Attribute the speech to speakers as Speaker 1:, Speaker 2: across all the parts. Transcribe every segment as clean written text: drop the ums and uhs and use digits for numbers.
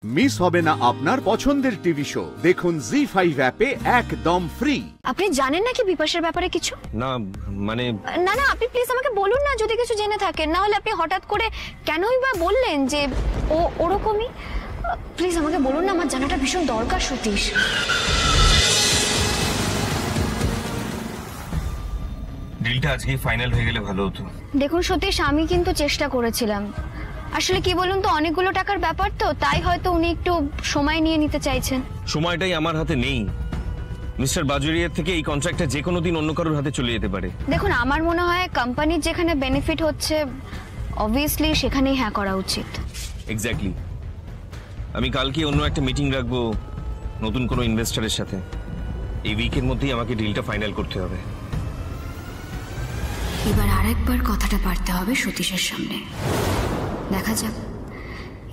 Speaker 1: Miss হবে না আপনার পছন্দের টিভি শো। দেখুন জি5 অ্যাপে একদম ফ্রি।
Speaker 2: আপনি জানেন নাকি বিপাশার ব্যাপারে কিছু?
Speaker 3: না মানে
Speaker 2: না না, আপনি প্লিজ আমাকে বলুন না যদি কিছু জেনে থাকেন, না হলে আপনি হঠাৎ করে কেনই বা বললেন যে ও ওরকমই। প্লিজ আমাকে বলুন না, আমার জানাটা ভীষণ দরকার সতীশ।
Speaker 3: ডিলটা আজকে ফাইনাল হয়ে গেলে ভালো হতো।
Speaker 2: দেখুন সতীশ, আমি কিন্তু চেষ্টা করেছিলাম। আসলে কি বলুন তো, অনেকগুলো টাকার ব্যাপার তো, তাই হয়তো উনি একটু সময় নিয়ে নিতে চাইছেন।
Speaker 3: সময়টাই আমার হাতে নেই। মিস্টার বাজুরিয়ার থেকে এই কন্ট্রাক্টটা যে কোনো দিন অন্য কারোর হাতে চলে যেতে পারে।
Speaker 2: দেখুন, আমার মনে হয় কোম্পানির যেখানে বেনিফিট হচ্ছে অবভিয়াসলি সেখানেই হ্যাঁ করা উচিত।
Speaker 3: এক্স্যাক্টলি। আমি কালকে অন্য একটা মিটিং রাখবো নতুন কোনো ইনভেস্টরের সাথে। এই উইকের মধ্যেই আমাকে ডিলটা ফাইনাল করতে হবে।
Speaker 2: এবার আরেকবার কথাটা পারতে হবে সতীশের সামনে। দেখা যাক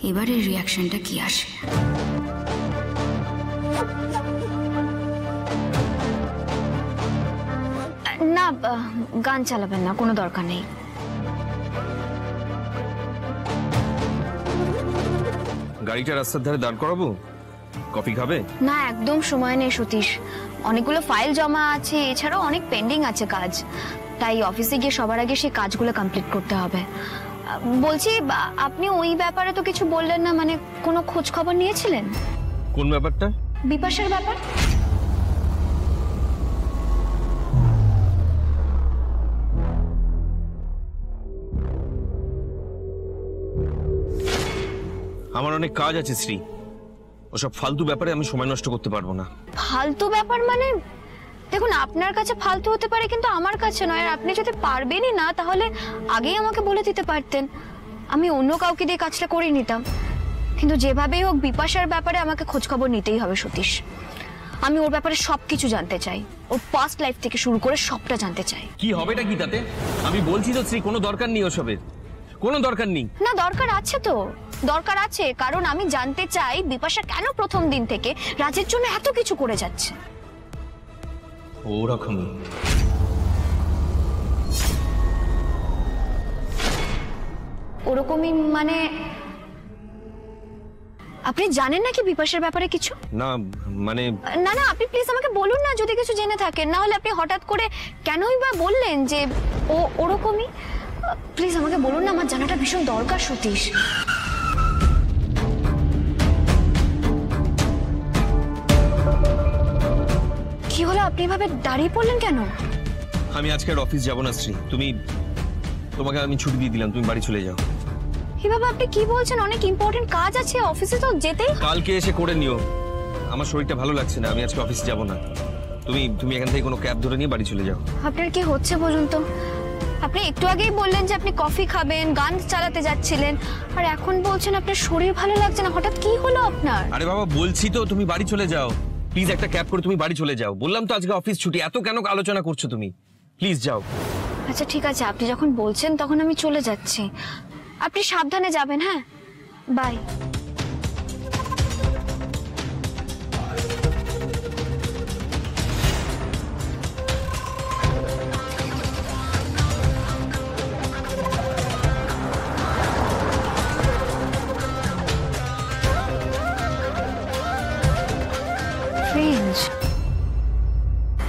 Speaker 2: এবারের রিয়াকশনটা কি আসে। না, গান চালাবেন না, কোনো দরকার নেই।
Speaker 3: গাড়িটা রাস্তার ধারে দাঁড় করাবো? কফি খাবে?
Speaker 2: না, একদম সময় নেই সতীশ। অনেকগুলো ফাইল জমা আছে, এছাড়াও অনেক পেন্ডিং আছে কাজ। তাই অফিসে গিয়ে সবার আগে সেই কাজগুলো কমপ্লিট করতে হবে। বলছি, আপনি ওই ব্যাপারে তো কিছু বললেন না, মানে কোনো খোঁজ খবর নিয়েছিলেন?
Speaker 3: কোন ব্যাপারটা?
Speaker 2: বিপাশার ব্যাপার।
Speaker 3: আমার অনেক কাজ আছে শ্রী, ওসব ফালতু ব্যাপারে আমি সময় নষ্ট করতে পারবো না।
Speaker 2: ফালতু ব্যাপার মানে? দেখুন, আপনার কাছে ফালতু হতে পারে কিন্তু আমার কাছে নয়। আর আপনি যদি পারবেনই না তাহলে আগেই আমাকে বলে দিতে পারতেন, আমি অন্য কাউকে দিয়ে কাজটা করে নিতাম। কিন্তু যেভাবেই হোক বিপাশার ব্যাপারে আমাকে খোঁজ খবর নিতেই হবে সতীশ। আমি ওর ব্যাপারে সবকিছু জানতে চাই, ওর পাস্ট লাইফ থেকে শুরু করে সবটা জানতে চাই।
Speaker 3: কি হবেটা কি তাতে? আমি বলছি তো শ্রী, কোনো দরকার নেই ওসবের, কোনো দরকার নেই।
Speaker 2: না, দরকার আছে তো, দরকার আছে। কারণ আমি জানতে চাই বিপাশা কেন প্রথম দিন থেকে রাজের জন্য এত কিছু করে যাচ্ছে।
Speaker 3: ওরকমই।
Speaker 2: ওরকমই মানে আপনি জানেন নাকি বিপাশার ব্যাপারে কিছু?
Speaker 3: না মানে
Speaker 2: না না, আপনি প্লিজ আমাকে বলুন না যদি কিছু জেনে থাকেন, না হলে আপনি হঠাৎ করে কেনই বা বললেন যে ও ওরকমই। প্লিজ আমাকে বলুন না, আমার জানাটা ভীষণ দরকার সতীশ। কি হলো, আপনি এভাবে দাঁড়িয়ে পড়লেন কেন?
Speaker 3: আমি আজকে আর অফিস যাব না শ্রী। তোমাকে আমি ছুটি দিয়ে দিলাম, তুমি বাড়ি চলে যাও।
Speaker 2: এভাবে আপনি কি বলছেন? অনেক ইম্পর্টেন্ট কাজ আছে, অফিসে তো যেতেই।
Speaker 3: কালকে এসে করে নিও। আমার শরীরটা ভালো লাগছে না, আমি আজকে অফিসে যাব না। তুমি এখান থেকে কোনো ক্যাব ধরে নিয়ে বাড়ি চলে যাও।
Speaker 2: আপনার কি হচ্ছে বলুন তো? আপনি একটু আগেই বললেন যে আপনি কফি খাবেন, গান চালাতে যাচ্ছিলেন, আর এখন বলছেন আপনার শরীর ভালো লাগছে না। হঠাৎ কি হলো আপনার?
Speaker 3: আরে বাবা, বলছি তো তুমি বাড়ি চলে যাও। প্লিজ একটা ক্যাব করে তুমি বাড়ি চলে যাও। বললাম তো আজকে অফিস ছুটি, এত কেন আলোচনা করছো তুমি? প্লিজ যাও।
Speaker 2: আচ্ছা ঠিক আছে, আপনি যখন বলছেন তখন আমি চলে যাচ্ছি। আপনি সাবধানে যাবেন। হ্যাঁ, বাই।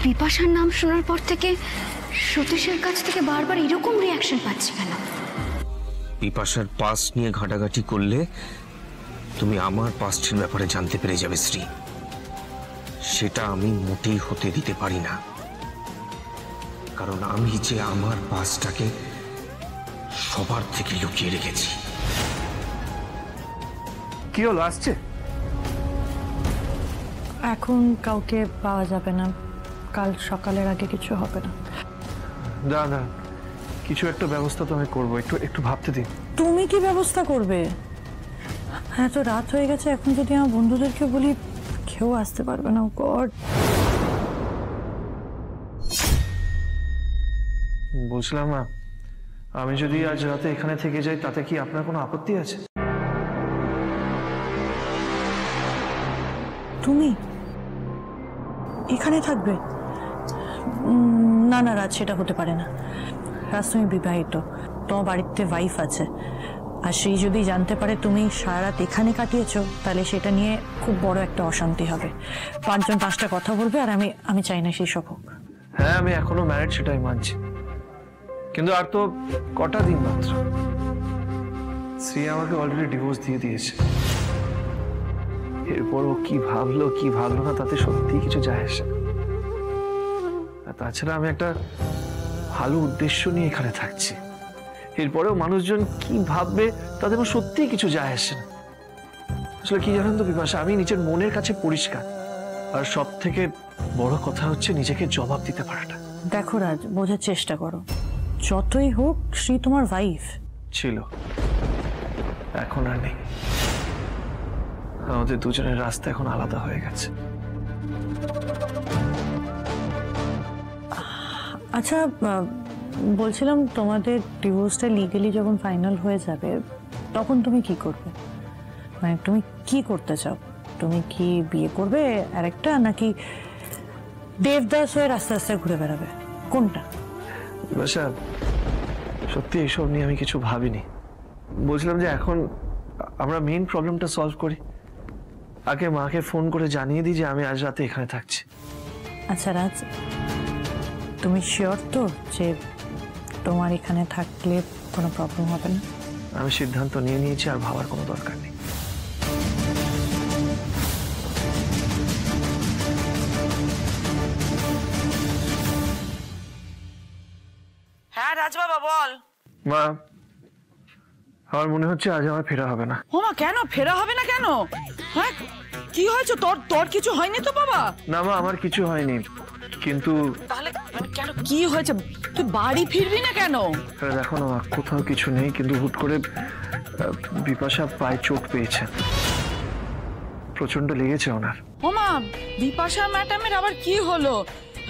Speaker 2: বিপাশার নাম শোনার পর থেকে সতীশের কাছ থেকে বারবার এরকম রিয়াকশন পাচ্ছি কেন?
Speaker 3: বিপাশার পাস্ট নিয়ে ঘাটাঘাটি করলে তুমি আমার পাস্টের ব্যাপারে জানতে পেরে যাবে শ্রী। সেটা আমি মোটেই হতে দিতে পারি না, কারণ আমি যে আমার পাস্টটাকে সবার থেকে লুকিয়ে রেখেছি।
Speaker 4: কি হলো, আসছে?
Speaker 5: এখন কাউকে পাওয়া যাবে না, কাল সকালের আগে কিছু হবে না।
Speaker 4: না, কিছু একটা ব্যবস্থা তো আমি করবো, একটু ভাবতে দিন।
Speaker 5: তুমি কি ব্যবস্থা করবে? হ্যাঁ, তো রাত হয়ে গেছে, এখন যদি আমার বন্ধুদেরকে বলি কেউ আসতে পারবে না। গড,
Speaker 4: বলছিলাম না, আমি যদি আজ রাতে এখানে থেকে যাই তাতে কি আপনার কোনো আপত্তি আছে?
Speaker 5: তুমি এখানে থাকবে? না না রাজ, সেটা হতে পারে না। রাজ, তুমি বিবাহিত, তোমার বাড়িতে ওয়াইফ আছে। আর শ্রী যদি জানতে পারে তুমি সারা রাত এখানে কাটিয়েছো, তাহলে সেটা নিয়ে খুব বড় একটা অশান্তি হবে। 5জন 5টা কথা বলবে, আর আমি চাই না সেই সব হোক।
Speaker 4: হ্যাঁ, আমি এখনো ম্যারিড, সেটাই মানছি, কিন্তু আর তো কটা দিন মাত্র। শ্রী আমাকে অলরেডি ডিভোর্স দিয়ে দিয়েছে। এরপর ও কি ভাবলো কি ভাবলো না তাতে সত্যি কিছু যায় আসে না। আর তাছাড়া আমি একটা ভালো উদ্দেশ্য নিয়ে এখানে থাকছি। এরপরেও মানুষজন কি ভাববে তাতে আমার সত্যি কিছু যায় আসে না। আসলে কি জানেন তো বিপাশা, আমি নিজের মনের কাছে পরিষ্কার, আর সব থেকে বড় কথা হচ্ছে নিজেকে জবাব দিতে পারাটা।
Speaker 5: দেখো রাজ, বোঝার চেষ্টা করো। যতই হোক শ্রী তোমার ওয়াইফ
Speaker 4: ছিল, এখন আর নেই। আমাদের দুজনের রাস্তা এখন আলাদা হয়ে গেছে।
Speaker 5: আচ্ছা, বলছিলাম তোমাদের ডিভোর্সটা লিগালি যখন ফাইনাল হয়ে যাবে তখন তুমি কি করবে? মানে তুমি কি করতে চাও? তুমি কি বিয়ে করবে আরেকটা, নাকি দেবদাস হয়ে রাস্তা রাস্তায় ঘুরে বেড়াবে? কোনটা?
Speaker 4: বাসা, সত্যি এইসব নিয়ে আমি কিছু ভাবিনি। বলছিলাম যে এখন আমরা মেইন প্রবলেমটা সলভ করি। আগে মাকে ফোন করে জানিয়ে দিই যে আমি আজ রাতে এখানে থাকছি।
Speaker 5: আচ্ছা রাজ, তুমি শিওর তো যে তোমার এখানে থাকলে কোনো প্রবলেম হবে না?
Speaker 4: আমি সিদ্ধান্ত নিয়ে নিয়েছি, আর ভাবার কোনো দরকার নেই।
Speaker 6: হ্যাঁ রাজবাবা বল।
Speaker 4: মা, আমার মনে হচ্ছে আজ আমার ফেরা হবে না।
Speaker 6: ওমা, কেন ফেরা হবে না কেন? হ্যাঁ, কি হয়েছে তোর? তোর কিছু হয়নি তো বাবা?
Speaker 4: না মা, আমার কিছু হয়নি, কিন্তু
Speaker 6: তাহলে কেন, কি হয়েছে? তুই বাড়ি ফিরবি না কেন?
Speaker 4: দেখো না, কোথাও কিছু নেই, কিন্তু হুট করে বিপাশা পায়ে চোট পেয়েছে, প্রচন্ড লেগেছে ওনার।
Speaker 6: ওমা, বিপাশা ম্যাডামের আবার কি হলো?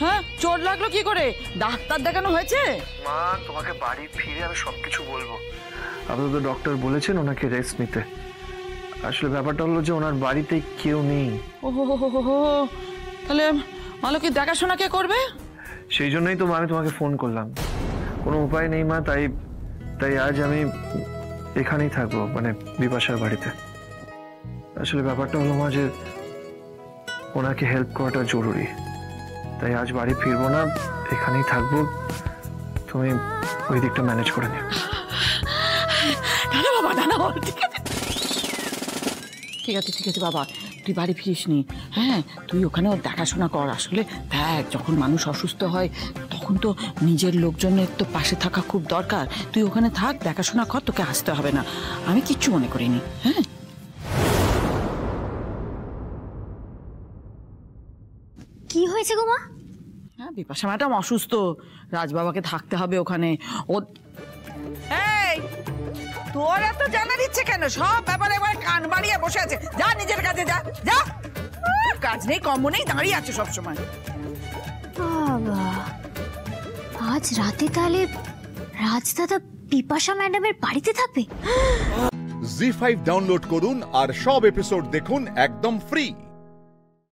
Speaker 6: হ্যাঁ, চোট লাগলো কি করে? ডাক্তার দেখানো হয়েছে?
Speaker 4: মা, তোমাকে বাড়ি ফিরে আমি সবকিছু বলবো। আপাতত ডক্টর বলেছেন ওনাকে রেস্ট নিতে। আসলে ব্যাপারটা হলো যে ওনার বাড়িতে কেউ নেই।
Speaker 6: ও হো, তাহলে মালকী দেখাশোনা কে করবে?
Speaker 4: সেই জন্যই তো মা আমি তোমাকে ফোন করলাম। কোনো উপায় নেই মা, তাই আজ আমি এখানেই থাকবো, মানে বিপাশার বাড়িতে। আসলে ব্যাপারটা হলো মা যে ওনাকে হেল্প করাটা জরুরি, তাই আজ বাড়ি ফিরবো না, এখানেই থাকবো। তুমি ওই দিকটা ম্যানেজ করে নিও।
Speaker 6: না বাবা, না, ঠিক আছে বাবা, তুই বাড়ি ফিরিস নি। হ্যাঁ, তুই ওখানে ওর দেখাশোনা কর। আসলে দেখ, যখন মানুষ অসুস্থ হয় তখন তো নিজের লোকজনের তো পাশে থাকা খুব দরকার। তুই ওখানে থাক, দেখাশোনা কর, তোকে আসতে হবে না। আমি কিচ্ছু মনে করিনি। হ্যাঁ,
Speaker 2: কি হয়েছে গো মা?
Speaker 6: হ্যাঁ, বিপাশা ম্যাডাম অসুস্থ, রাজবাবাকে থাকতে হবে ওখানে। ও এই, তোর এত জানার ইচ্ছে কেন? সব ব্যাপারে একবার কান বাড়িয়ে বসে আছে। যা নিজের কাজে যা। কাজ নেই, কর্ম নেই, দাঁড়িয়ে আছে সবসময়।
Speaker 2: বাবা, আজ রাতে তাহলে রাজদাদা বিপাশা ম্যাডামের বাড়িতে থাকবে?
Speaker 1: জি5 ডাউনলোড করুন আর সব এপিসোড দেখুন একদম ফ্রি।